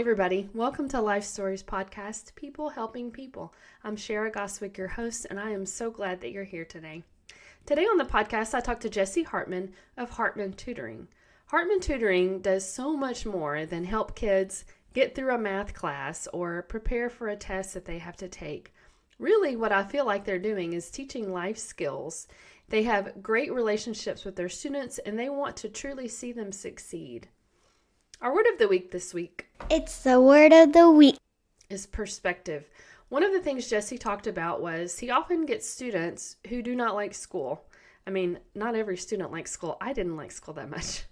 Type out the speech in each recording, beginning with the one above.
everybody. Welcome to Life Stories Podcast, People Helping People. I'm Shara Goswick, your host, and I am so glad that you're here today. Today on the podcast, I talked to Jesse Hartman of Hartman Tutoring. Hartman Tutoring does so much more than help kids get through a math class or prepare for a test that they have to take. Really, what I feel like they're doing is teaching life skills. They have great relationships with their students, and they want to truly see them succeed. Our word of the week this week. It's the word of the week. Is perspective. One of the things Jesse talked about was he often gets students who do not like school. I mean, not every student likes school. I didn't like school that much.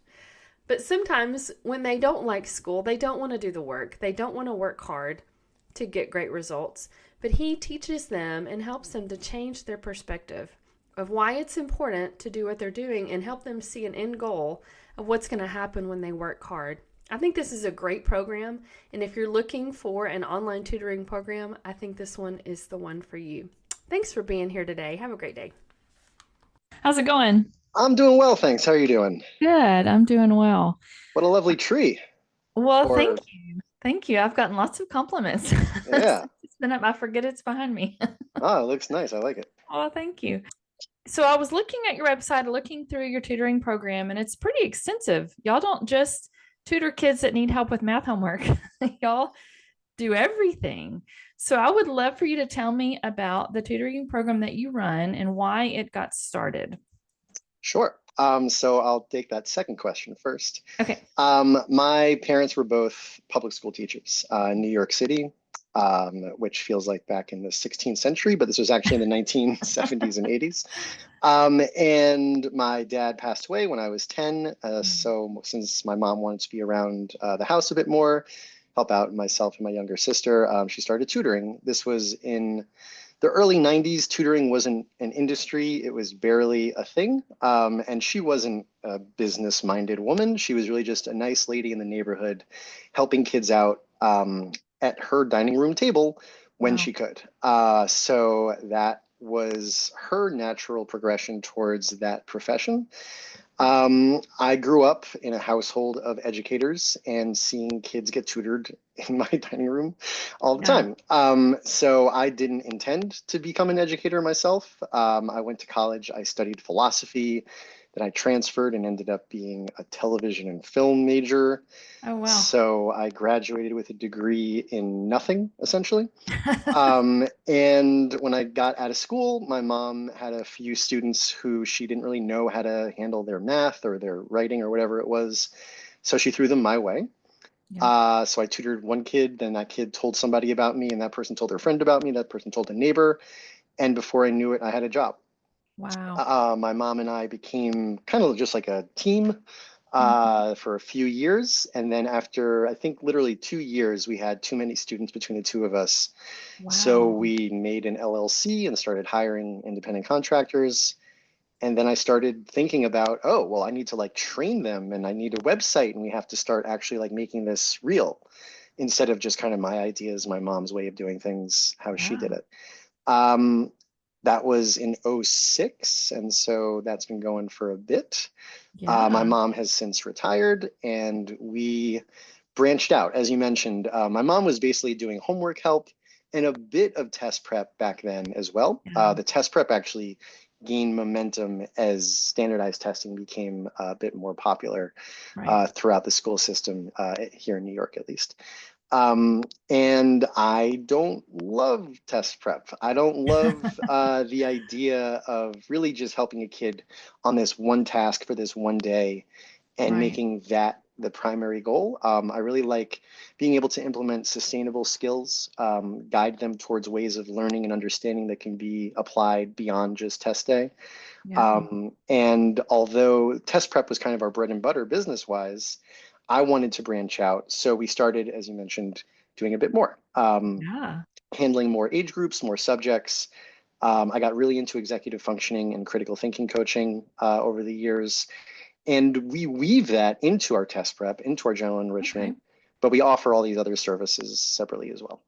But sometimes when they don't like school, they don't want to do the work. They don't want to work hard to get great results. But he teaches them and helps them to change their perspective of why it's important to do what they're doing and help them see an end goal of what's going to happen when they work hard. I think this is a great program, and if you're looking for an online tutoring program, I think this one is the one for you. Thanks for being here today. Have a great day. How's it going? I'm doing well, thanks. How are you doing? Good. I'm doing well. What a lovely tree. Well, thank you. Thank you. I've gotten lots of compliments. Yeah. It's been up. I forget it's behind me. Oh, it looks nice. I like it. Oh, thank you. So I was looking at your website, looking through your tutoring program, and it's pretty extensive. Y'all don't just tutor kids that need help with math homework. Y'all do everything. So I would love for you to tell me about the tutoring program that you run and why it got started. Sure. So I'll take that second question first. Okay. My parents were both public school teachers in New York City, which feels like back in the 16th century, but this was actually in the 1970s and 80s. And my dad passed away when I was 10. So since my mom wanted to be around the house a bit more, help out myself and my younger sister, she started tutoring. This was in the early 90s. Tutoring wasn't an industry. It was barely a thing. And she wasn't a business-minded woman. She was really just a nice lady in the neighborhood helping kids out at her dining room table when she could. So that was her natural progression towards that profession. I grew up in a household of educators and seeing kids get tutored in my dining room all the time. So I didn't intend to become an educator myself. I went to college, I studied philosophy, then I transferred and ended up being a television and film major. Oh, wow. So I graduated with a degree in nothing, essentially. And when I got out of school, my mom had a few students who she didn't really know how to handle their math or their writing or whatever it was. So she threw them my way. Yeah. So I tutored one kid, then that kid told somebody about me, and that person told their friend about me, that person told a neighbor. And before I knew it, I had a job. Wow. My mom and I became kind of just like a team for a few years. And then after, I think literally 2 years, we had too many students between the two of us. Wow. So we made an LLC and started hiring independent contractors. And then I started thinking about, oh, well, I need to like train them and I need a website and we have to start actually like making this real instead of just kind of my ideas, my mom's way of doing things, how she did it. That was in 2006, and so that's been going for a bit. My mom has since retired, and we branched out. As you mentioned, my mom was basically doing homework help and a bit of test prep back then as well. The test prep actually gained momentum as standardized testing became a bit more popular throughout the school system here in New York, at least. And I don't love test prep. I don't love the idea of really just helping a kid on this one task for this one day and making that the primary goal. I really like being able to implement sustainable skills, guide them towards ways of learning and understanding that can be applied beyond just test day. And although test prep was kind of our bread and butter business-wise, I wanted to branch out. So we started, as you mentioned, doing a bit more, handling more age groups, more subjects. I got really into executive functioning and critical thinking coaching over the years. And we weave that into our test prep, into our general enrichment, but we offer all these other services separately as well.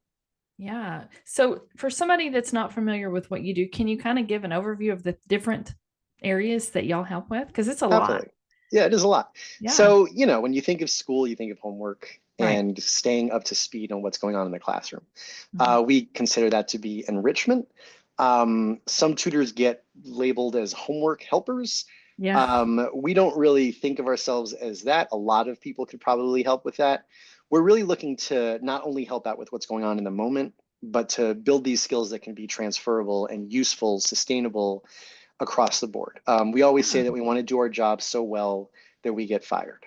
Yeah. So for somebody that's not familiar with what you do, can you kind of give an overview of the different areas that y'all help with? Because it's a lot. Yeah, it is a lot. So, you know, when you think of school, you think of homework. Right. and staying up to speed on what's going on in the classroom. Mhm. We consider that to be enrichment. Some tutors get labeled as homework helpers. Yeah. We don't really think of ourselves as that. A lot of people could probably help with that. We're really looking to not only help out with what's going on in the moment, but to build these skills that can be transferable and useful, sustainable across the board. We always say Yeah. that we want to do our job so well that we get fired.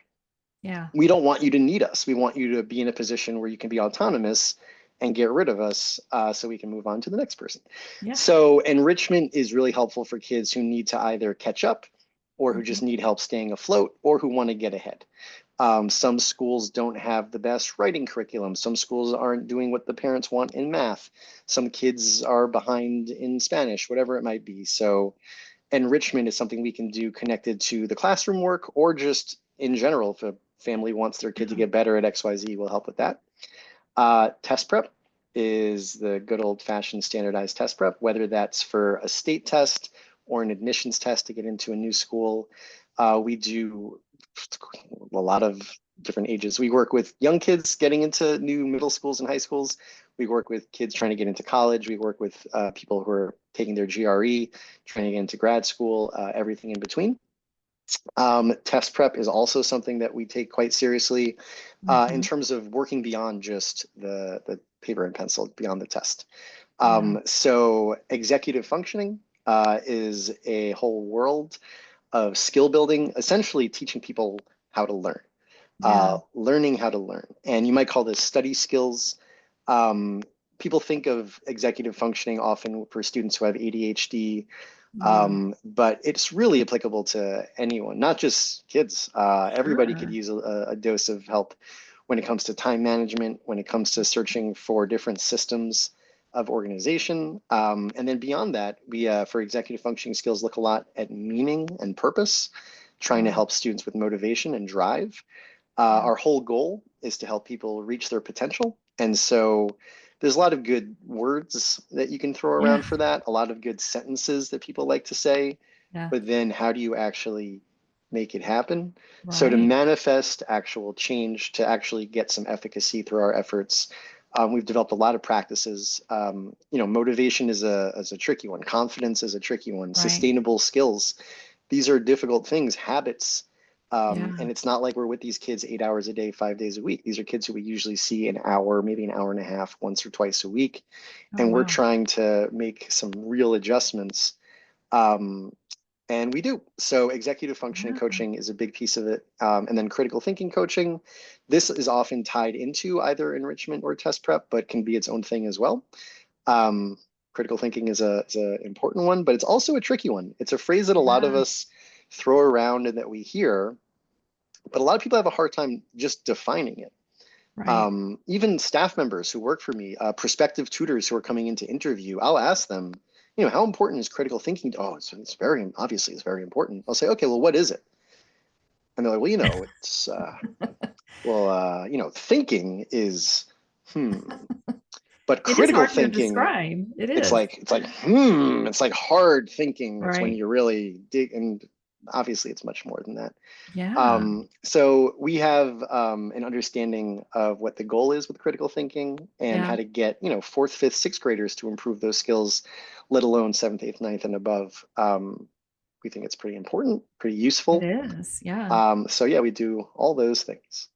Yeah. We don't want you to need us. We want you to be in a position where you can be autonomous and get rid of us so we can move on to the next person. Yeah. So enrichment is really helpful for kids who need to either catch up or who Mhm. just need help staying afloat or who want to get ahead. Some schools don't have the best writing curriculum. Some schools aren't doing what the parents want in math. Some kids are behind in Spanish, whatever it might be. So enrichment is something we can do connected to the classroom work or just in general. If a family wants their kid to Yeah. get better at XYZ, we'll help with that. Test prep is the good old fashioned standardized test prep, whether that's for a state test or an admissions test to get into a new school. We do a lot of different ages. We work with young kids getting into new middle schools and high schools. We work with kids trying to get into college. We work with people who are taking their GRE, trying to get into grad school, everything in between. Test prep is also something that we take quite seriously in Mhm. terms of working beyond just the paper and pencil, beyond the test. Yeah. So executive functioning is a whole world of skill building, essentially teaching people how to learn, Yeah. learning how to learn. And you might call this study skills. Um, People think of executive functioning often for students who have ADHD, Yeah. but it's really applicable to anyone, not just kids. Everybody could Sure. use a dose of help when it comes to time management, when it comes to searching for different systems of organization. And then beyond that, we, for executive functioning skills, look a lot at meaning and purpose, trying to Yeah. help students with motivation and drive. Yeah. Our whole goal is to help people reach their potential. And so there's a lot of good words that you can throw Yeah. around for that, a lot of good sentences that people like to say, Yeah. but then how do you actually make it happen? So to Right. manifest actual change, to actually get some efficacy through our efforts, we've developed a lot of practices. Motivation is a tricky one. Confidence is a tricky one. Right. Sustainable skills. These are difficult things, habits. Yeah. And it's not like we're with these kids 8 hours a day, 5 days a week. These are kids who we usually see an hour, maybe an hour and a half, once or twice a week. Oh, And we're wow. trying to make some real adjustments. Um, and we do. So executive functioning Yeah. coaching is a big piece of it. And then critical thinking coaching. This is often tied into either enrichment or test prep, but can be its own thing as well. Um, Critical thinking is a important one, but it's also a tricky one. It's a phrase that a lot of Yeah. us throw around and that we hear, but a lot of people have a hard time just defining it. Right. Even staff members who work for me, prospective tutors who are coming in to interview, I'll ask them, how important is critical thinking? Oh, it's very, obviously it's very important. I'll say, okay, well, what is it? And they're like, well, it's, thinking is, hmm, but It is critical hard to thinking, describe. It it's is. like, it's like hard thinking. It's when Right. you really dig, and obviously it's much more than that. Yeah. So we have an understanding of what the goal is with critical thinking and Yeah. how to get, fourth, fifth, sixth graders to improve those skills, let alone seventh, eighth, ninth, and above. We think it's pretty important, pretty It useful. is. Yeah. So yeah, we do all those things.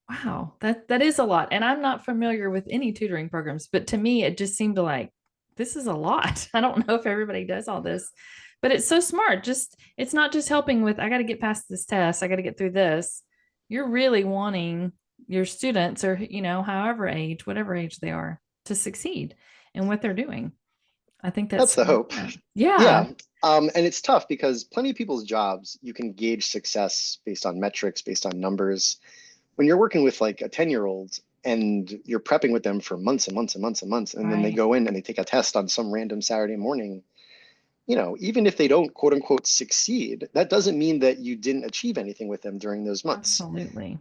Wow. That is a lot. And I'm not familiar with any tutoring programs, but to me, it just seemed like this is a lot. I don't know if everybody does all this, but it's so smart. Just it's not just helping with I got to get past this test, I got to get through this. You're really wanting your students or however age, whatever age they are, to succeed in what they're doing. I think that's That's so the hope. important. Yeah. Yeah. And it's tough because plenty of people's jobs, you can gauge success based on metrics, based on numbers. When you're working with like a 10-year-old and you're prepping with them for months and months and months and months, and then they Right. go in and they take a test on some random Saturday morning, even if they don't quote unquote succeed, that doesn't mean that you didn't achieve anything with them during those months. Absolutely.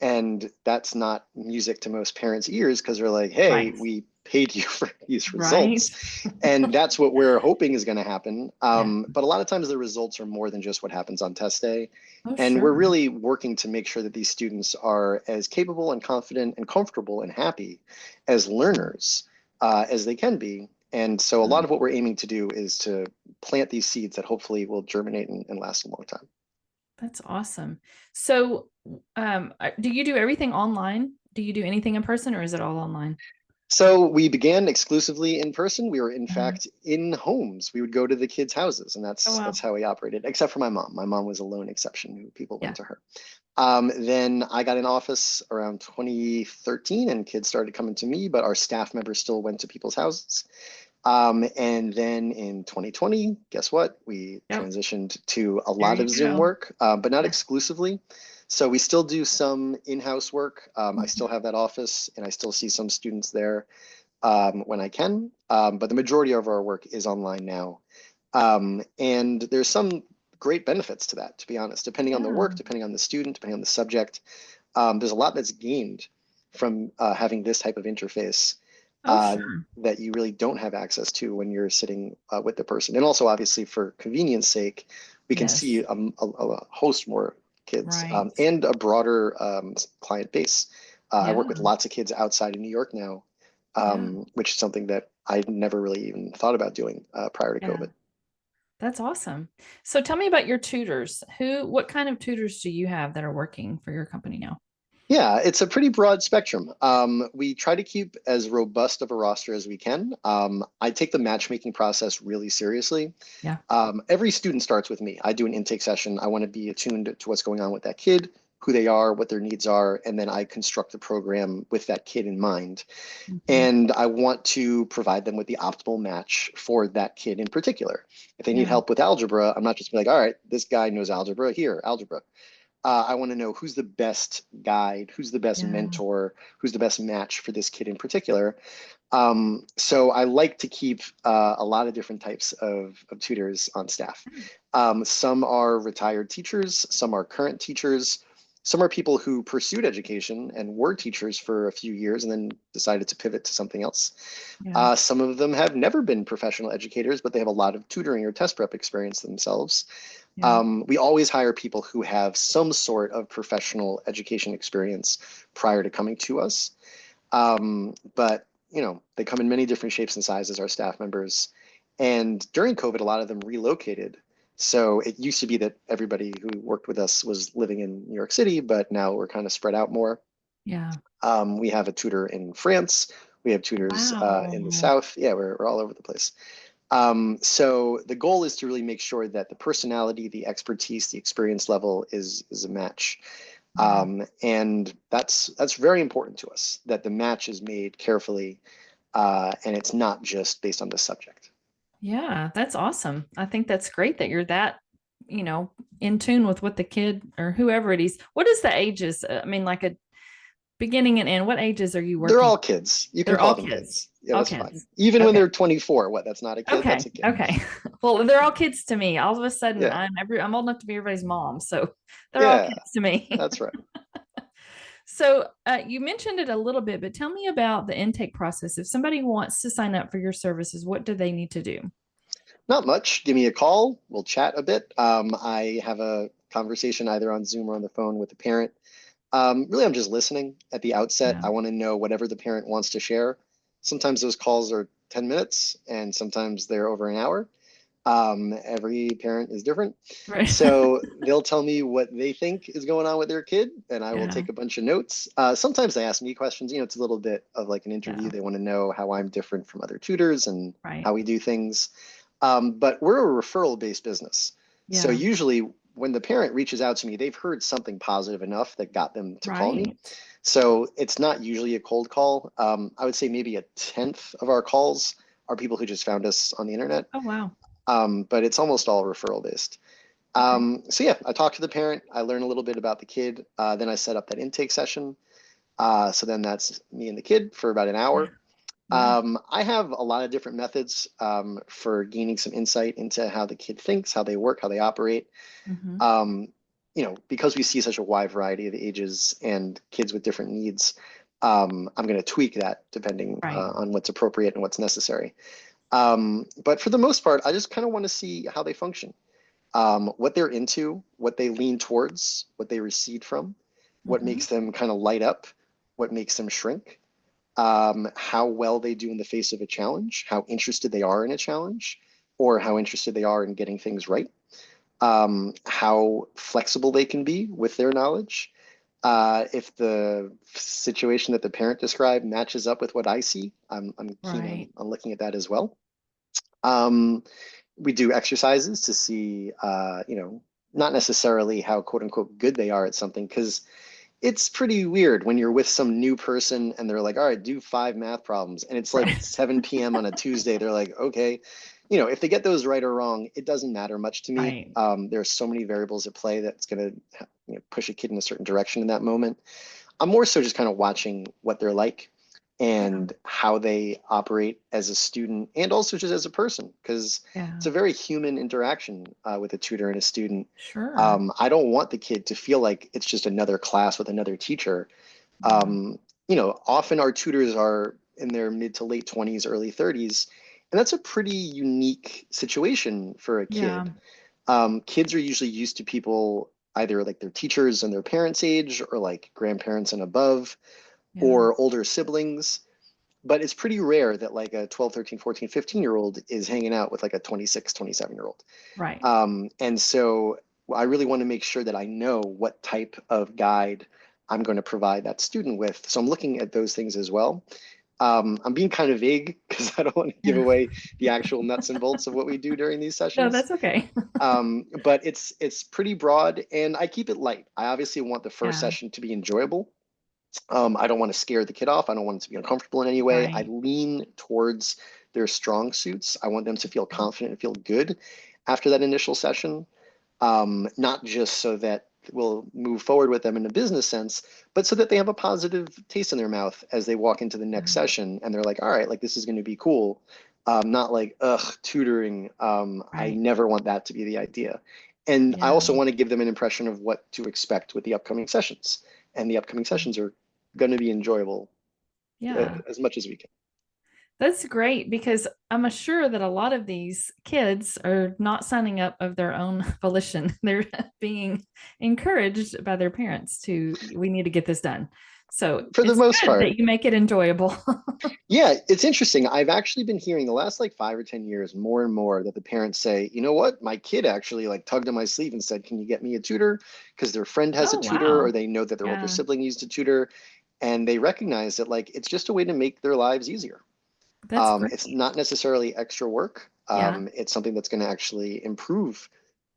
And that's not music to most parents' ears because they're like, hey, Right. we paid you for these Right. results. And that's what we're hoping is going to happen. But a lot of times the results are more than just what happens on test day. Oh, And we're sure. really working to make sure that these students are as capable and confident and comfortable and happy as learners as they can be. And so a lot of what we're aiming to do is to plant these seeds that hopefully will germinate and last a long time. That's awesome. So, do you do everything online? Do you do anything in person, or is it all online? So we began exclusively in person. We were in Mhm. fact in homes. We would go to the kids' houses, and Oh, that's wow. how we operated, except for my mom. My mom was a lone exception who people Yeah. went to her. Then I got in office around 2013 and kids started coming to me, but our staff members still went to people's houses. And then in 2020, guess what? We Yep. transitioned to a There lot you of Zoom go. work, but not Yeah. exclusively. So we still do some in-house work. I Mhm. still have that office and I still see some students there when I can, but the majority of our work is online now. And there's some great benefits to that, to be honest, depending on the Yeah. work, depending on the student, depending on the subject. There's a lot that's gained from having this type of interface Oh, uh, sure. that you really don't have access to when you're sitting with the person. And also, obviously, for convenience sake, we can Yes. see a host more kids Right. and a broader client base. I Yeah. work with lots of kids outside of New York now, Yeah. which is something that I never really even thought about doing prior to Yeah. COVID. That's awesome. So tell me about your tutors. What kind of tutors do you have that are working for your company now? Yeah, it's a pretty broad spectrum. We try to keep as robust of a roster as we can. I take the matchmaking process really seriously. Yeah. Every student starts with me. I do an intake session. I want to be attuned to what's going on with that kid, who they are, what their needs are, and then I construct the program with that kid in mind. Mhm. And I want to provide them with the optimal match for that kid in particular. If they need Yeah. help with algebra, I'm not just like, all right, this guy knows algebra, here, algebra. I want to know who's the best guide, who's the best Yeah. mentor, who's the best match for this kid in particular. So I like to keep a lot of different types of tutors on staff. Some are retired teachers, some are current teachers, some are people who pursued education and were teachers for a few years and then decided to pivot to something else. Yeah. Some of them have never been professional educators, but they have a lot of tutoring or test prep experience themselves. Yeah. We always hire people who have some sort of professional education experience prior to coming to us. But they come in many different shapes and sizes, our staff members. And during COVID, a lot of them relocated. So it used to be that everybody who worked with us was living in New York City, but now we're kind of spread out more. Yeah. We have a tutor in France. We have tutors in the Wow. South. Yeah, we're all over the place. So the goal is to really make sure that the personality, the expertise, the experience level is a match. Yeah. And that's very important to us, that the match is made carefully and it's not just based on the subject. Yeah, that's awesome. I think that's great that you're that, you know, in tune with what the kid or whoever it is. What is the ages? I mean, like a beginning and end. What ages are you They're working? all kids. You can They're call all them kids. kids. Yeah, All that's fine. kids. Even when Okay. they're 24, what? That's not a kid. That's Okay. a kid. Okay. Well, they're all kids to me. All of a sudden, Yeah. I'm old enough to be everybody's mom, so they're all Yeah, kids to me. that's right. So you mentioned it a little bit, but tell me about the intake process. If somebody wants to sign up for your services, what do they need to do? Not much. Give me a call. We'll chat a bit. I have a conversation either on Zoom or on the phone with the parent. Really, I'm just listening at the outset. Yeah. I want to know whatever the parent wants to share. Sometimes those calls are 10 minutes and sometimes they're over an hour. Every parent is different. Right. So they'll tell me what they think is going on with their kid, and I will Yeah. take a bunch of notes. Sometimes they ask me questions. It's a little bit of like an interview. Yeah. They want to know how I'm different from other tutors and Right. how we do things. But we're a referral-based business. So Yeah. usually when the parent reaches out to me, they've heard something positive enough that got them to call me. Right. So it's not usually a cold call. I would say maybe a tenth of our calls are people who just found us on the internet. Oh, wow. But it's almost all referral based. Okay. So yeah, I talk to the parent, I learn a little bit about the kid, then I set up that intake session. So then that's me and the kid for about an Yeah. hour. Yeah. I have a lot of different methods for gaining some insight into how the kid thinks, how they work, how they operate. Hmm. Um, because we see such a wide variety of ages and kids with different needs, I'm going to tweak that depending Right. on what's appropriate and what's necessary. But for the most part, I just kind of want to see how they function, what they're into, what they lean towards, what they recede from, what Mm-hmm. makes them kind of light up, what makes them shrink, how well they do in the face of a challenge, how interested they are in a challenge, or how interested they are in getting things right, how flexible they can be with their knowledge. If the situation that the parent described matches up with what I see, I'm keen Right. on looking at that as well. Um, we do exercises to see, not necessarily how quote unquote good they are at something, because it's pretty weird when you're with some new person and they're like, all right, do 5 math problems. And it's like Right. 7 p.m. on a Tuesday. They're like, okay, if they get those right or wrong, it doesn't matter much to me. Right. There are so many variables at play that's going to push a kid in a certain direction in that moment. I'm more so just kind of watching what they're like Yeah. and how they operate as a student and also just as a person, because Yeah. it's a very human interaction with a tutor and a student. Sure. I don't want the kid to feel like it's just another class with another teacher. Yeah. Often our tutors are in their mid to late 20s, early 30s, and that's a pretty unique situation for a Yeah. kid. Kids are usually used to people either like their teachers and their parents' age or like grandparents and above Yeah. or older siblings. But it's pretty rare that like a 12, 13, 14, 15-year old is hanging out with like a 26, 27-year-old. Right. And so I really want to make sure that I know what type of guide I'm going to provide that student with. So I'm looking at those things as well. I'm being kind of vague because I don't want to give Yeah. away the actual nuts and bolts of what we do during these No, sessions. that's okay. But it's pretty broad and I keep it light. I obviously want the first Yeah. session to be enjoyable. I don't want to scare the kid off. I don't want it to be uncomfortable in any way. I Right. lean towards their strong suits. I want them to feel confident and feel good after that initial session, not just so that we'll move forward with them in a business sense, but so that they have a positive taste in their mouth as they walk into the next Yeah. session and they're like, all right, like this is going to be cool. Not like, ugh, tutoring. I Right. never want that to be the idea. And I Yeah. also want to give them an impression of what to expect with the upcoming sessions. And the upcoming sessions are going to be enjoyable Yeah. as much as we can. That's great because I'm sure that a lot of these kids are not signing up of their own volition. They're being encouraged by their parents to, we need to get this done. So For the it's most good part, that you make it enjoyable. yeah, it's interesting. I've actually been hearing the last like 5 or 10 years more and more that the parents say, you know what, my kid actually like tugged on my sleeve and said, can you get me a tutor? Because their friend has a Oh, tutor or wow. they know that their older Yeah. sibling used a tutor. And they recognize that like it's just a way to make their lives easier. That's It's great. not necessarily extra work. Yeah. It's something that's going to actually improve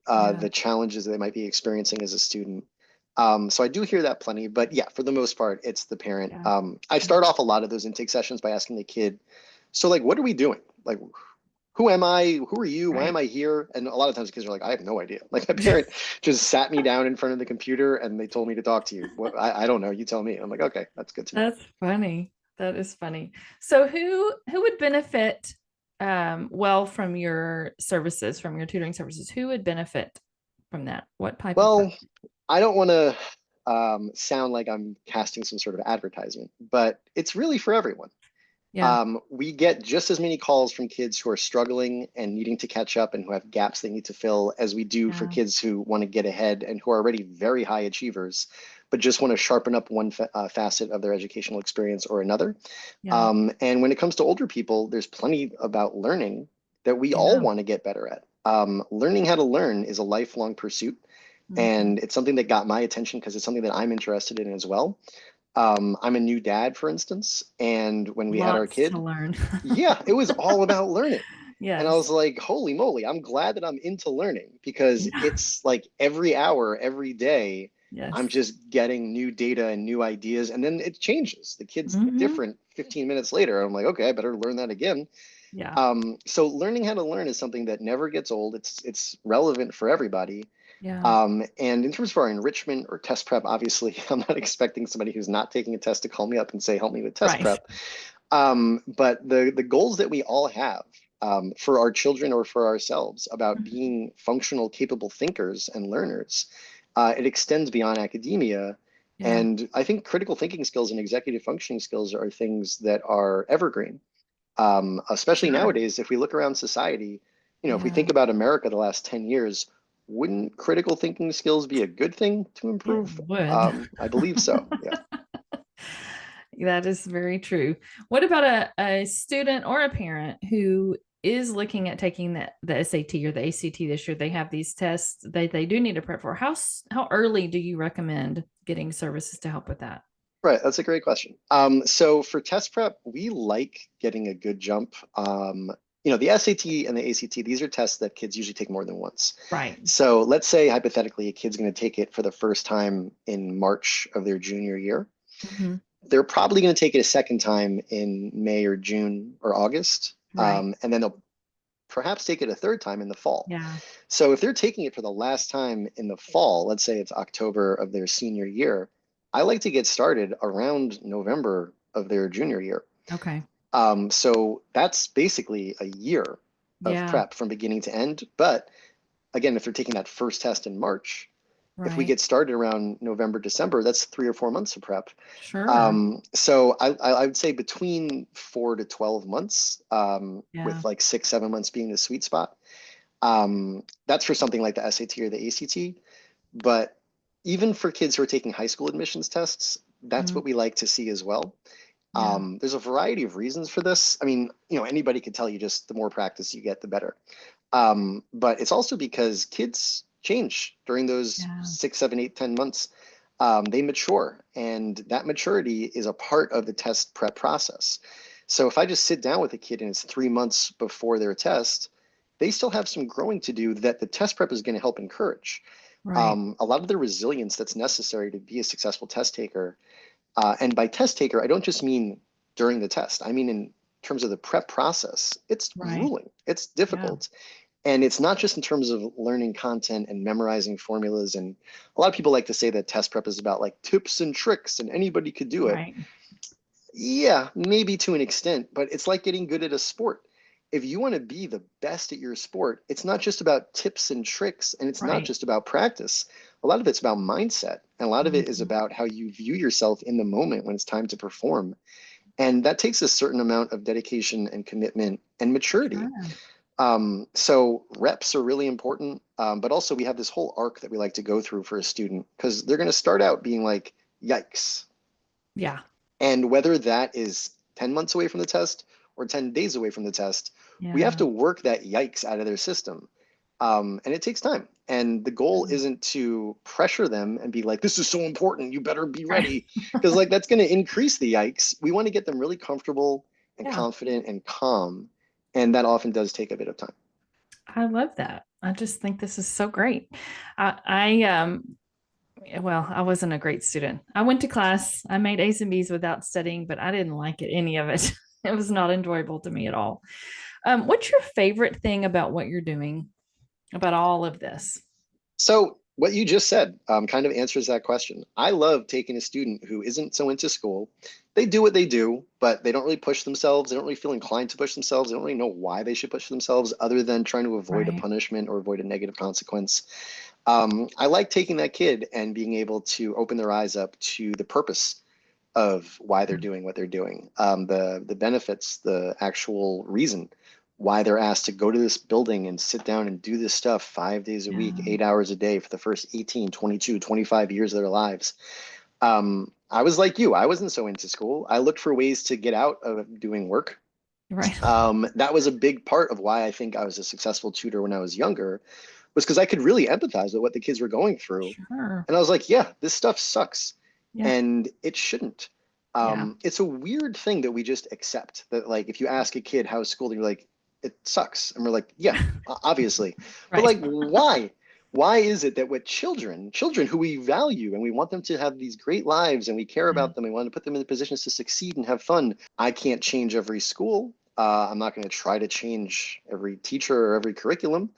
Yeah. the challenges that they might be experiencing as a student. So I do hear that plenty, but yeah, for the most part, it's the parent. Yeah. I start off a lot of those intake sessions by asking the kid, so like, what are we doing? Like, who am I? Who are you? Why am Right. I here? And a lot of times the kids are like, I have no idea. Like my parent just sat me down in front of the computer and they told me to talk to you. What, I don't know. You tell me. I'm like, okay, that's good to know. That's funny. That is funny. So who would benefit well from your services, from your tutoring services? Who would benefit from that? What type of person? Well, I don't want to sound like I'm casting some sort of advertisement, but it's really for everyone. Yeah. We get just as many calls from kids who are struggling and needing to catch up and who have gaps they need to fill as we do for Yeah. kids who want to get ahead and who are already very high achievers, but just want to sharpen up one facet of their educational experience or another. Yeah. And when it comes to older people, there's plenty about learning that we all Yeah. want to get better at. Learning how to learn is a lifelong pursuit. Mhm. And it's something that got my attention because it's something that I'm interested in as well. I'm a new dad, for instance, and when we had our Lots to kid, learn. yeah, it was all about learning. And I Yes. was like, holy moly, I'm glad that I'm into learning because Yeah. it's like every hour, every day, Yes. I'm just getting new data and new ideas. And then it changes. The kid's Hmm. different 15 minutes later. I'm like, okay, I better learn that again. Yeah. So learning how to learn is something that never gets old. It's relevant for everybody. Yeah. And in terms of our enrichment or test prep, obviously, I'm not expecting somebody who's not taking a test to call me up and say, help me with test Right. prep. But the goals that we all have for our children or for ourselves about Mhm. being functional, capable thinkers and learners, it extends beyond academia. Yeah. And I think critical thinking skills and executive functioning skills are things that are evergreen. Especially Sure. nowadays, if we look around society, if we Yeah. think about America the last 10 years, wouldn't critical thinking skills be a good thing to It improve? would. I believe so. Yeah. That is very true. What about a student or a parent who is looking at taking the SAT or the ACT this year? They have these tests they do need to prep for. How early do you recommend getting services to help with that? Right, that's a great question. So for test prep, we like getting a good jump. The SAT and the ACT, these are tests that kids usually take more than once. Right. So let's say hypothetically a kid's going to take it for the first time in March of their junior year. Mm-hmm. They're probably going to take it a second time in May or June or August. Right. And then they'll perhaps take it a third time in the fall. Yeah. So if they're taking it for the last time in the fall, let's say it's October of their senior year, I like to get started around November of their junior year. Okay. So that's basically a year of Yeah. prep from beginning to end. But again, if they're taking that first test in March, if we Right. get started around November, December, that's 3 or 4 months of prep. Sure. So I would say between 4 to 12 months, Yeah. with like 6, 7 months being the sweet spot. That's for something like the SAT or the ACT. But even for kids who are taking high school admissions tests, that's Mhm. what we like to see as well. Yeah. There's a variety of reasons for this. I mean, anybody could tell you just the more practice you get, the better. But it's also because kids change during those Yeah. 6, 7, 8, 10 months. They mature, and that maturity is a part of the test prep process. So if I just sit down with a kid and it's 3 months before their test, they still have some growing to do that the test prep is going to help encourage. Right. A lot of the resilience that's necessary to be a successful test taker. And by test taker, I don't just mean during the test. I mean in terms of the prep process. It's Right. grueling. It's Yeah. difficult. And it's not just in terms of learning content and memorizing formulas. And a lot of people like to say that test prep is about like tips and tricks and anybody could do it. Right. Yeah, maybe to an extent, but it's like getting good at a sport. If you want to be the best at your sport, it's not just about tips and tricks and it's not Right. just about practice. A lot of it's about mindset and a lot of it is Mhm. about how you view yourself in the moment when it's time to perform. And that takes a certain amount of dedication and commitment and maturity. Sure. So reps are really important, but also we have this whole arc that we like to go through for a student because they're going to start out being like, yikes. Yeah. And whether that is 10 months away from the test or 10 days away from the test, we have Yeah. to work that yikes out of their system. And it takes time. And the goal isn't to pressure them and be like, this is so important, you better be Right. ready. Because like that's going to increase the yikes. We want to get them really comfortable and Yeah. confident and calm. And that often does take a bit of time. I love that. I just think this is so great. I well, I wasn't a great student. I went to class, I made A's and B's without studying, but I didn't like it, any of it. It was not enjoyable to me at all. What's your favorite thing about what you're doing, about all of this? So what you just said kind of answers that question. I love taking a student who isn't so into school. They do what they do, but they don't really push themselves. They don't really feel inclined to push themselves. They don't really know why they should push themselves other than trying to avoid a Right. punishment or avoid a negative consequence. I like taking that kid and being able to open their eyes up to the purpose of why they're doing what they're doing, the benefits, the actual reason why they're asked to go to this building and sit down and do this stuff 5 days a week, Yeah. 8 hours a day for the first 18, 22, 25 years of their lives. I was like you, I wasn't so into school. I looked for ways to get out of doing work. Right. That was a big part of why I think I was a successful tutor when I was younger, was because I could really empathize with what the kids were going through. Sure. And I was like, yeah, this stuff sucks. Yeah. And it shouldn't. Yeah. It's a weird thing that we just accept that, like, if you ask a kid how's school, they're like, it sucks. And we're like, yeah, obviously. But Right. like, why? Why is it that with children who we value and we want them to have these great lives and we care Yeah. about them, we want to put them in the positions to succeed and have fun. I can't change every school. I'm not going to try to change every teacher or every curriculum.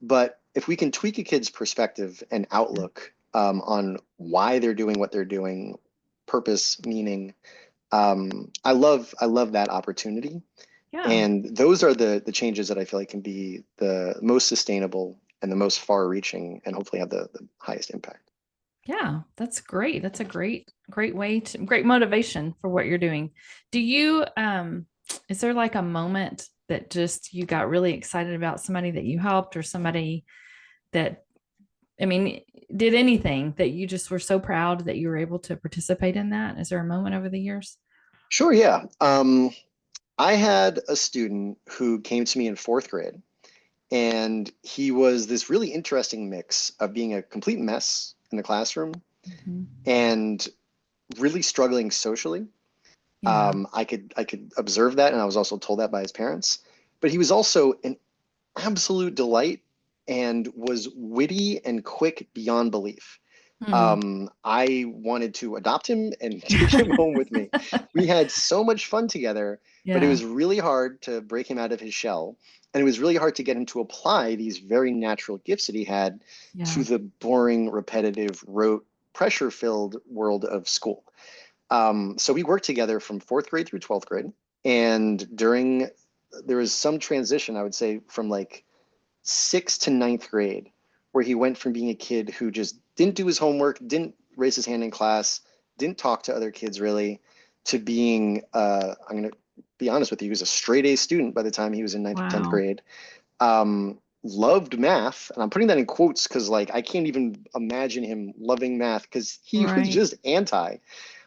But if we can tweak a kid's perspective and outlook on why they're doing what they're doing, purpose, meaning, I love that opportunity. Yeah. And those are the changes that I feel like can be the most sustainable and the most far reaching and hopefully have the highest impact. Yeah, that's great. That's a great way to great motivation for what you're doing. Do you is there like a moment that just you got really excited about somebody that you helped or somebody that I mean did anything that you just were so proud that you were able to participate in that? Is there a moment over the years? Sure, yeah. I had a student who came to me in fourth grade, and he was this really interesting mix of being a complete mess in the classroom Mhm. and really struggling socially. Yeah. I could observe that, and I was also told that by his parents. But he was also an absolute delight and was witty and quick beyond belief. Hmm. I wanted to adopt him and take him home with me. We had so much fun together, but it Yeah. was really hard to break him out of his shell. And it was really hard to get him to apply these very natural gifts that he had to Yeah. the boring, repetitive, rote, pressure-filled world of school. So we worked together from fourth grade through 12th grade. And there was some transition, I would say, from like sixth to ninth grade, where he went from being a kid who just didn't do his homework, didn't raise his hand in class, didn't talk to other kids really, to being, I'm going to be honest with you, he was a straight A student by the time he was in ninth or 10th Wow. grade. Loved math, and I'm putting that in quotes because like I can't even imagine him loving math because he was Right. just anti.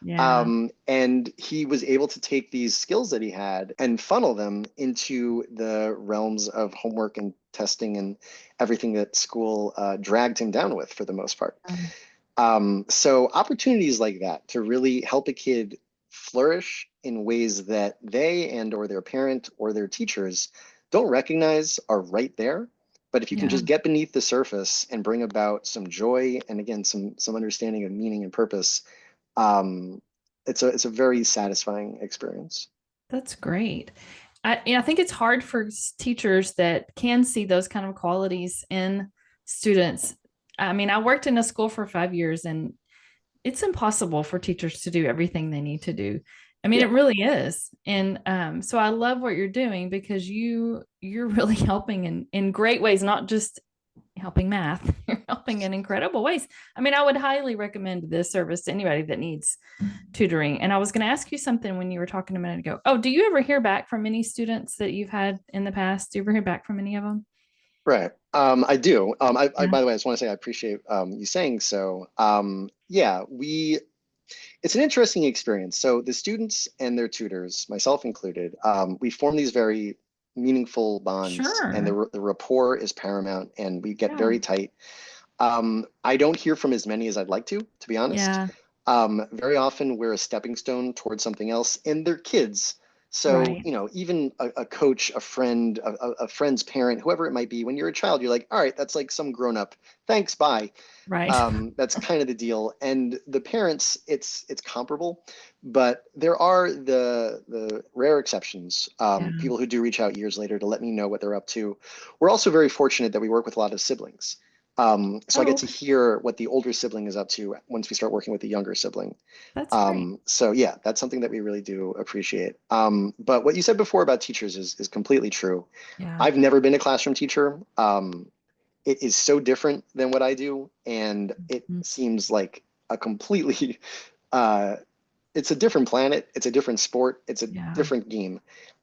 Yeah. And he was able to take these skills that he had and funnel them into the realms of homework and testing and everything that school dragged him down with for the most part. Um, So opportunities like that to really help a kid flourish in ways that they and or their parent or their teachers don't recognize are right there. But if you can yeah. just get beneath the surface and bring about some joy and again some understanding of meaning and purpose, um, it's a very satisfying experience. That's great. I think it's hard for teachers that can see those kind of qualities in students. I mean, I worked in a school for 5 years and it's impossible for teachers to do everything they need to do. I mean, Yeah. it really is. And so I love what you're doing because you're really helping in great ways, not just helping math, you're helping in incredible ways. I mean, I would highly recommend this service to anybody that needs tutoring. And I was going to ask you something when you were talking a minute ago. Oh, do you ever hear back from any students that you've had in the past? Do you ever hear back from any of them? Right. I do. Yeah. By the way, I just want to say I appreciate you saying so. Yeah, it's an interesting experience. So the students and their tutors, myself included, we form these very meaningful bonds, and Sure. the rapport is paramount, and we get Yeah. very tight. I don't hear from as many as I'd like to be honest. Yeah. Very often we're a stepping stone towards something else, and they're kids. So, Right. even a coach, a friend, a friend's parent, whoever it might be, when you're a child, you're like, all right, that's like some grown up. Thanks, bye. Right. That's kind of the deal. And the parents, it's comparable, but there are the rare exceptions. Yeah. People who do reach out years later to let me know what they're up to. We're also very fortunate that we work with a lot of siblings. So I Oh, get to okay. hear what the older sibling is up to once we start working with the younger sibling. That's great. So yeah, that's something that we really do appreciate. But what you said before about teachers is completely true. Yeah. I've never been a classroom teacher. It is so different than what I do, and it Mhm. seems like a completely uh, it's a different planet, it's a different sport, it's a Yeah. different game.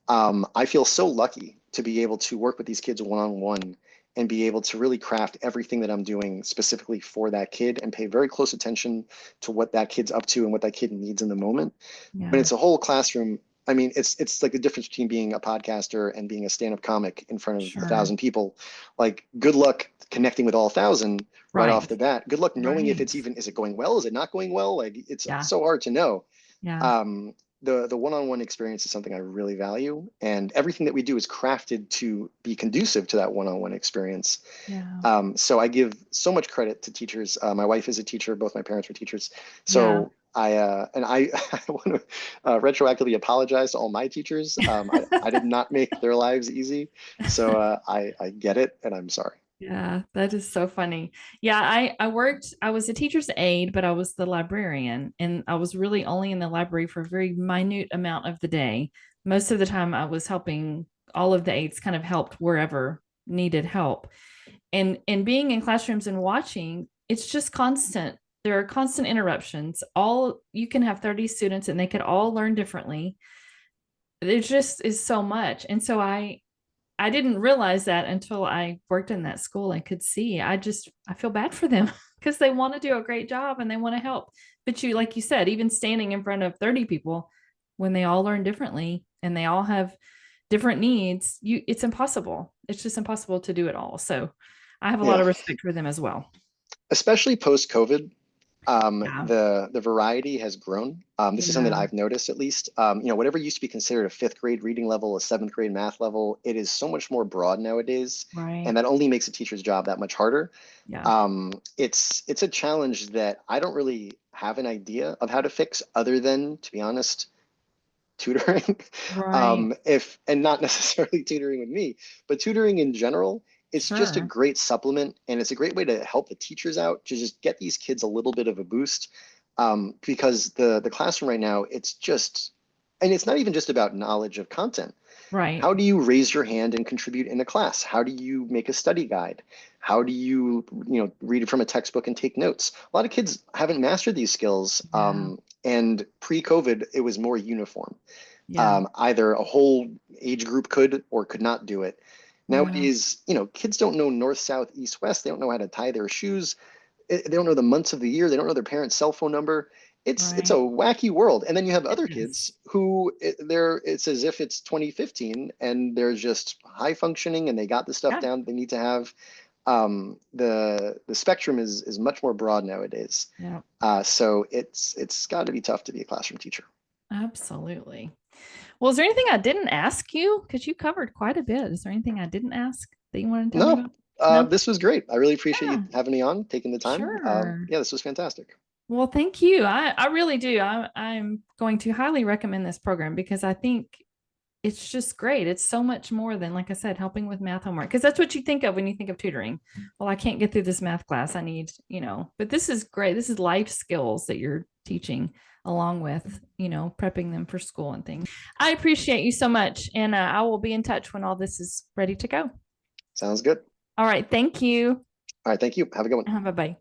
I feel so lucky to be able to work with these kids one-on-one and be able to really craft everything that I'm doing specifically for that kid and pay very close attention to what that kid's up to and what that kid needs in the moment. When Yeah. it's a whole classroom, I mean, it's like the difference between being a podcaster and being a stand-up comic in front of a Sure. thousand people. Like, good luck connecting with all 1,000 right off Right. the bat. Good luck knowing if Right. it's even, is it going well? Is it not going well? Like, it's Yeah. so hard to know. Yeah. um, the one-on-one experience is something I really value, and everything that we do is crafted to be conducive to that one-on-one experience. Yeah. So I give so much credit to teachers. My wife is a teacher; both my parents were teachers. Yeah. So I want to retroactively apologize to all my teachers. I did not make their lives easy, so I get it, and I'm sorry. Yeah, that is so funny. Yeah, I was a teacher's aide, but I was the librarian and I was really only in the library for a very minute amount of the day. Most of the time I was helping all of the aides kind of helped wherever needed help. And being in classrooms and watching, it's just constant There are constant interruptions. You can have 30 students and they could all learn differently. There just is so much. And so I didn't realize that until I worked in that school and could see. I feel bad for them because they want to do a great job and they want to help. But like you said, even standing in front of 30 people when they all learn differently and they all have different needs, it's impossible. It's just impossible to do it all. So I have a lot of respect for them as well. Especially post-COVID. Yeah. The variety has grown. This is something that I've noticed, at least. Whatever used to be considered a 5th grade reading level, a 7th grade math level, it is so much more broad nowadays. Right. And that only makes a teacher's job that much harder. Yeah. It's a challenge that I don't really have an idea of how to fix, other than, to be honest, tutoring. Right. And not necessarily tutoring with me, but tutoring in general. It's just a Sure. great supplement, and it's a great way to help the teachers out, to just get these kids a little bit of a boost. Because the classroom right now, and it's not even just about knowledge of content. Right. How do you raise your hand and contribute in a class? How do you make a study guide? How do you, read it from a textbook and take notes? A lot of kids haven't mastered these skills. Yeah. And pre-COVID, it was more uniform. Yeah. Either a whole age group could or could not do it. Yeah. Nowadays, kids don't know north, south, east, west. They don't know how to tie their shoes. They don't know the months of the year. They don't know their parents' cell phone number. It's a Right. wacky world. And then you have It other is. kids who it's as if it's 2015 and they're just high functioning and they got the stuff Yeah. down they need to have. The spectrum is much more broad nowadays. Yeah. So it's got to be tough to be a classroom teacher. Absolutely. Well, is there anything I didn't ask you? Because you covered quite a bit. Is there anything I didn't ask that you wanted to tell me No, about? No? this was great. I really appreciate Yeah. you having me on, taking the time. Sure. Yeah, this was fantastic. Well, thank you. I really do. I'm going to highly recommend this program because I think it's just great. It's so much more than, like I said, helping with math homework, because that's what you think of when you think of tutoring. Well, I can't get through this math class. I need, but this is great. This is life skills that you're teaching along with, prepping them for school and things. I appreciate you so much. And I will be in touch when all this is ready to go. Sounds good. All right. Thank you. All right, thank you. Have a good one. Bye-bye.